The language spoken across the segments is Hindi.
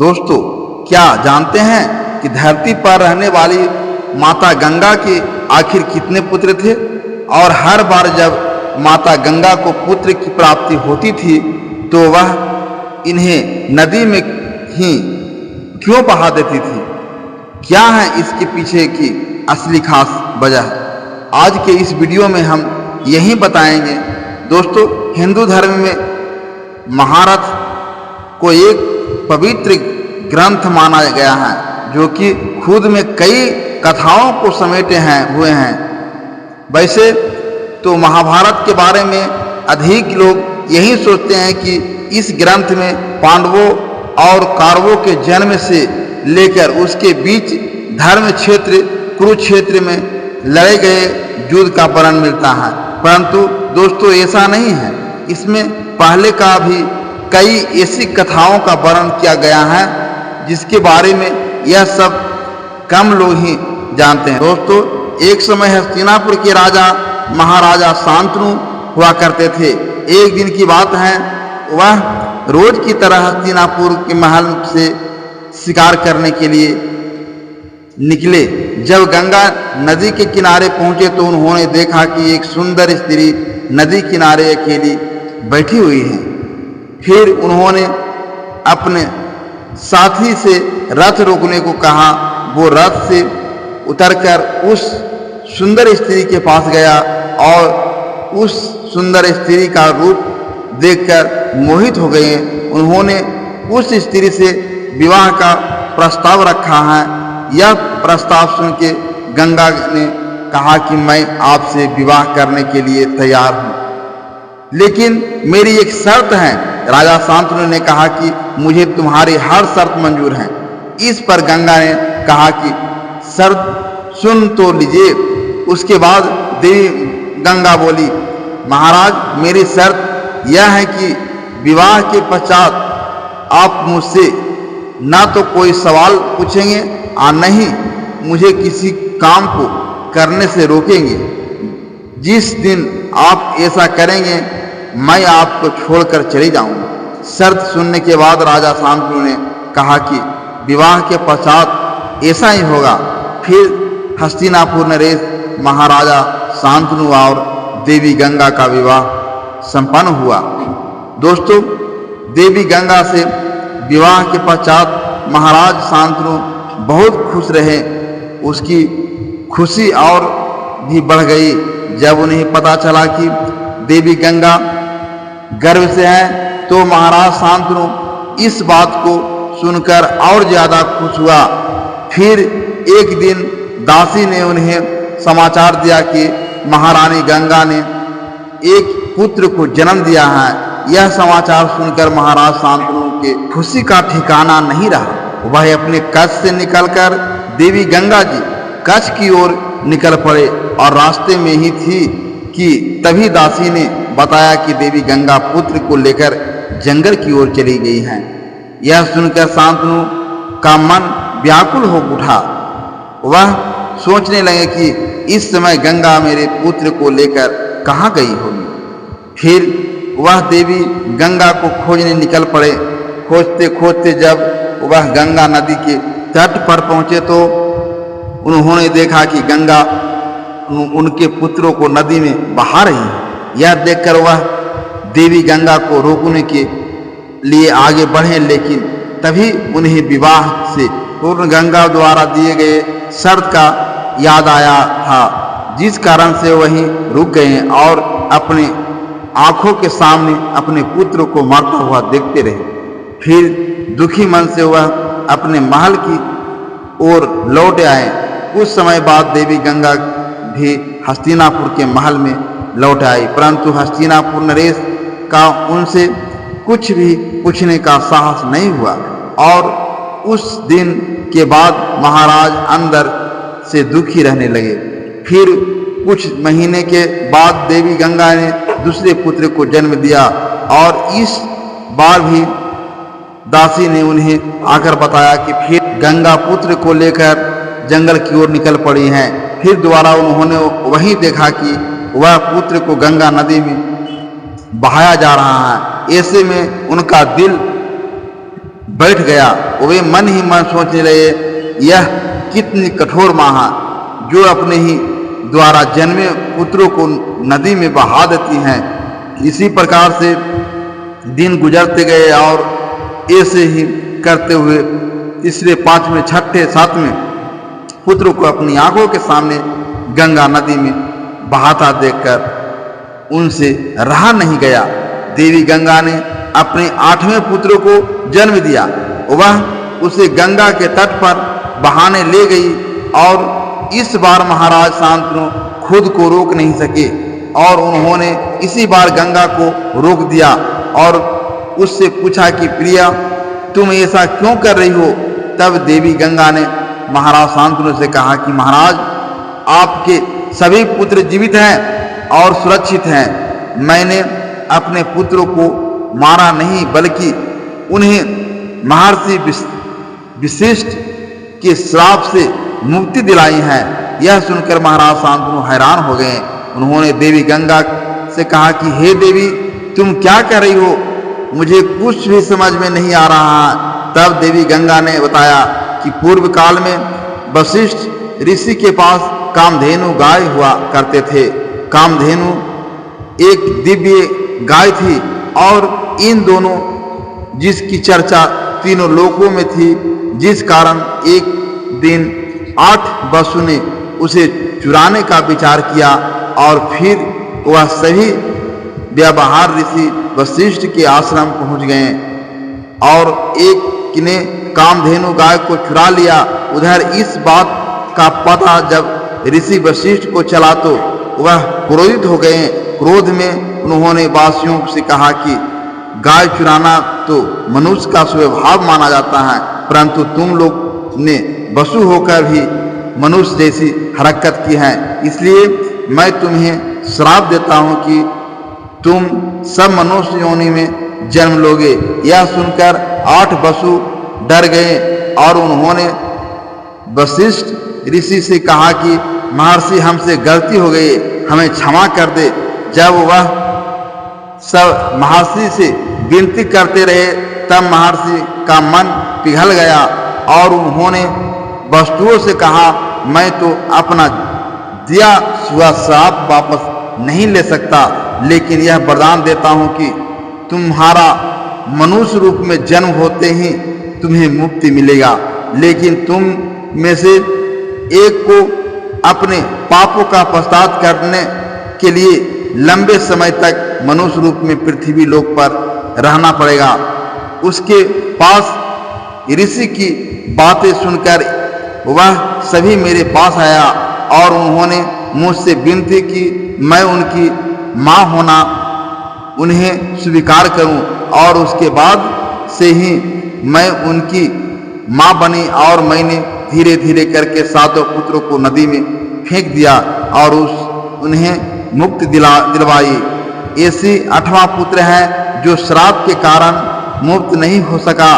दोस्तों, क्या जानते हैं कि धरती पर रहने वाली माता गंगा के आखिर कितने पुत्र थे? और हर बार जब माता गंगा को पुत्र की प्राप्ति होती थी तो वह इन्हें नदी में ही क्यों बहा देती थी? क्या है इसके पीछे की असली खास वजह? आज के इस वीडियो में हम यही बताएंगे। दोस्तों, हिंदू धर्म में महाभारत को एक पवित्र ग्रंथ माना गया है जो कि खुद में कई कथाओं को समेटे हुए हैं। वैसे तो महाभारत के बारे में अधिक लोग यही सोचते हैं कि इस ग्रंथ में पांडवों और कौरवों के जन्म से लेकर उसके बीच धर्म क्षेत्र कुरुक्षेत्र में लड़े गए युद्ध का वर्णन मिलता है। परंतु दोस्तों, ऐसा नहीं है। इसमें पहले का भी कई ऐसी कथाओं का वर्णन किया गया है जिसके बारे में यह सब कम लोग ही जानते हैं। दोस्तों, एक समय हस्तिनापुर के राजा महाराजा शांतनु हुआ करते थे। एक दिन की बात है, वह रोज की तरह हस्तिनापुर के महल से शिकार करने के लिए निकले। जब गंगा नदी के किनारे पहुंचे तो उन्होंने देखा कि एक सुंदर स्त्री नदी किनारे अकेली बैठी हुई है। फिर उन्होंने अपने साथी से रथ रोकने को कहा। वो रथ से उतरकर उस सुंदर स्त्री के पास गया और उस सुंदर स्त्री का रूप देखकर मोहित हो गए। उन्होंने उस स्त्री से विवाह का प्रस्ताव रखा है। यह प्रस्ताव सुन के गंगा ने कहा कि मैं आपसे विवाह करने के लिए तैयार हूँ, लेकिन मेरी एक शर्त है। राजा शांतनु ने कहा कि मुझे तुम्हारी हर शर्त मंजूर है। इस पर गंगा ने कहा कि शर्त सुन तो लीजिए। उसके बाद देवी गंगा बोली, महाराज, मेरी शर्त यह है कि विवाह के पश्चात आप मुझसे ना तो कोई सवाल पूछेंगे और न ही मुझे किसी काम को करने से रोकेंगे। जिस दिन आप ऐसा करेंगे मैं आपको छोड़कर चली जाऊंगा। शर्त सुनने के बाद राजा शांतनु ने कहा कि विवाह के पश्चात ऐसा ही होगा। फिर हस्तिनापुर नरेश महाराजा शांतनु और देवी गंगा का विवाह संपन्न हुआ। दोस्तों, देवी गंगा से विवाह के पश्चात महाराज शांतनु बहुत खुश रहे। उसकी खुशी और भी बढ़ गई जब उन्हें पता चला कि देवी गंगा गर्भ से है। तो महाराज शांतनु इस बात को सुनकर और ज्यादा खुश हुआ। फिर एक दिन दासी ने उन्हें समाचार दिया कि महारानी गंगा ने एक पुत्र को जन्म दिया है। यह समाचार सुनकर महाराज शांतनु के खुशी का ठिकाना नहीं रहा। वह अपने कच्छ से निकलकर देवी गंगा जी कच्छ की ओर निकल पड़े और रास्ते में ही थी कि तभी दासी ने बताया कि देवी गंगा पुत्र को लेकर जंगल की ओर चली गई हैं। यह सुनकर शांतनु का मन व्याकुल हो उठा। वह सोचने लगे कि इस समय गंगा मेरे पुत्र को लेकर कहाँ गई होगी। फिर वह देवी गंगा को खोजने निकल पड़े। खोजते खोजते जब वह गंगा नदी के तट पर पहुंचे तो उन्होंने देखा कि गंगा उनके पुत्रों को नदी में बहा रही है। यह देखकर वह देवी गंगा को रोकने के लिए आगे बढ़े, लेकिन तभी उन्हें विवाह से पूर्ण गंगा द्वारा दिए गए शर्त का याद आया था, जिस कारण से वहीं रुक गए और अपने आंखों के सामने अपने पुत्र को मरता हुआ देखते रहे। फिर दुखी मन से वह अपने महल की ओर लौट आए। कुछ समय बाद देवी गंगा भी हस्तिनापुर के महल में लौट आई, परंतु हस्तिनापुर नरेश का उनसे कुछ भी पूछने का साहस नहीं हुआ। और उस दिन के बाद महाराज अंदर से दुखी रहने लगे। फिर कुछ महीने के बाद देवी गंगा ने दूसरे पुत्र को जन्म दिया और इस बार भी दासी ने उन्हें आकर बताया कि फिर गंगा पुत्र को लेकर जंगल की ओर निकल पड़ी हैं। फिर दोबारा उन्होंने वहीं देखा कि वह पुत्र को गंगा नदी में बहाया जा रहा है। ऐसे में उनका दिल बैठ गया। वे मन ही मन सोचने लगे, यह कितनी कठोर माँ है जो अपने ही द्वारा जन्मे पुत्रों को नदी में बहा देती हैं। इसी प्रकार से दिन गुजरते गए और ऐसे ही करते हुए तीसरे, पांचवें, छठे, सातवें पुत्र को अपनी आंखों के सामने गंगा नदी में बहाता देखकर उनसे रहा नहीं गया। देवी गंगा ने अपने 8वें पुत्र को जन्म दिया। वह उसे गंगा के तट पर बहाने ले गई और इस बार महाराज शांतनु खुद को रोक नहीं सके और उन्होंने इसी बार गंगा को रोक दिया और उससे पूछा कि प्रिया, तुम ऐसा क्यों कर रही हो? तब देवी गंगा ने महाराज शांतनु से कहा कि महाराज, आपके सभी पुत्र जीवित हैं और सुरक्षित हैं। मैंने अपने पुत्रों को मारा नहीं बल्कि उन्हें महर्षि वशिष्ठ के श्राप से मुक्ति दिलाई है। यह सुनकर महाराज शांतनु हैरान हो गए। उन्होंने देवी गंगा से कहा कि हे देवी, तुम क्या कर रही हो? मुझे कुछ भी समझ में नहीं आ रहा है। तब देवी गंगा ने बताया कि पूर्व काल में वशिष्ठ ऋषि के पास कामधेनु गाय हुआ करते थे। कामधेनु एक दिव्य गाय थी और इन दोनों जिसकी चर्चा तीनों लोकों में थी, जिस कारण एक दिन 8 वसु ने उसे चुराने का विचार किया और फिर वह सभी व्यवहार ऋषि वशिष्ठ के आश्रम पहुंच गए और एक ने कामधेनु गाय को चुरा लिया। उधर इस बात का पता जब ऋषि वशिष्ठ को चला तो वह क्रोधित हो गए। क्रोध में उन्होंने वासियों से कहा कि गाय चुराना तो मनुष्य का स्वभाव माना जाता है, परंतु तुम लोग ने वसु होकर भी मनुष्य जैसी हरकत की है, इसलिए मैं तुम्हें श्राप देता हूं कि तुम सब मनुष्य योनि में जन्म लोगे। यह सुनकर 8 वसु डर गए और उन्होंने वशिष्ठ ऋषि से कहा कि महर्षि, हमसे गलती हो गई, हमें क्षमा कर दे। जब वह सब महर्षि से विनती करते रहे तब महर्षि का मन पिघल गया और उन्होंने वस्तुओं से कहा, मैं तो अपना दिया हुआ श्राप वापस नहीं ले सकता, लेकिन यह वरदान देता हूं कि तुम्हारा मनुष्य रूप में जन्म होते ही तुम्हें मुक्ति मिलेगा। लेकिन तुम में से एक को अपने पापों का पश्चाताप करने के लिए लंबे समय तक मनुष्य रूप में पृथ्वी लोक पर रहना पड़ेगा। उसके पास ऋषि की बातें सुनकर वह सभी मेरे पास आया और उन्होंने मुझसे विनती की मैं उनकी माँ होना उन्हें स्वीकार करूं और उसके बाद से ही मैं उनकी माँ बनी और मैंने धीरे धीरे करके 7 पुत्रों को नदी में फेंक दिया और उन्हें मुक्ति दिलवाई। ऐसी 8वां पुत्र है जो श्राप के कारण मुक्त नहीं हो सका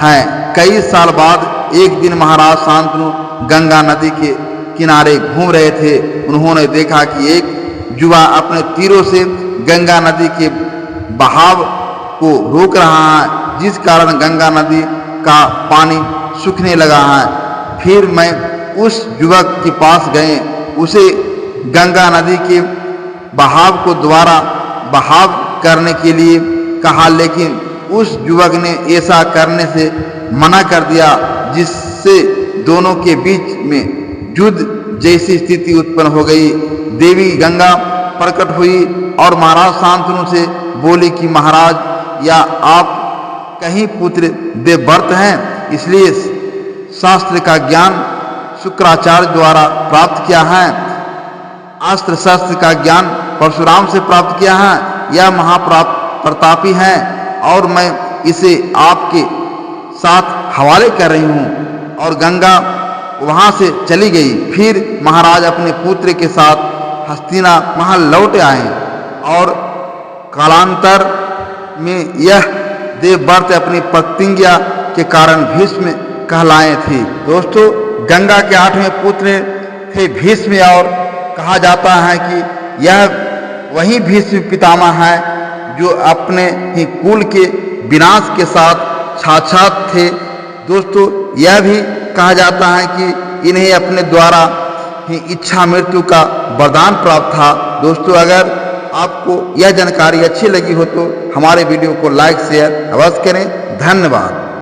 है। कई साल बाद एक दिन महाराज शांतनु गंगा नदी के किनारे घूम रहे थे। उन्होंने देखा कि एक युवा अपने तीरों से गंगा नदी के बहाव को रोक रहा है, जिस कारण गंगा नदी का पानी सूखने लगा है। फिर मैं उस युवक के पास गए, उसे गंगा नदी के बहाव को दोबारा बहाव करने के लिए कहा, लेकिन उस युवक ने ऐसा करने से मना कर दिया, जिससे दोनों के बीच में युद्ध जैसी स्थिति उत्पन्न हो गई। देवी गंगा प्रकट हुई और महाराज शांतनु से बोली कि महाराज, या आप कहीं पुत्र देवव्रत हैं, इसलिए शास्त्र का ज्ञान शुक्राचार्य द्वारा प्राप्त किया है, अस्त्र शस्त्र का ज्ञान परशुराम से प्राप्त किया है। यह महाप्रतापी है और मैं इसे आपके साथ हवाले कर रही हूँ। और गंगा वहाँ से चली गई। फिर महाराज अपने पुत्र के साथ हस्तिना महल लौट आए और कालांतर में यह देवव्रत अपनी प्रतिज्ञा के कारण भीष्म कहलाए थे। दोस्तों, गंगा के 8वें पुत्र थे भीष्म और कहा जाता है कि यह वही भीष्म पितामह है जो अपने ही कुल के विनाश के साथ साक्षात थे। दोस्तों यह भी कहा जाता है कि इन्हें अपने द्वारा ही इच्छा मृत्यु का वरदान प्राप्त था। दोस्तों अगर आपको यह जानकारी अच्छी लगी हो तो हमारे वीडियो को लाइक शेयर अवश्य करें। धन्यवाद।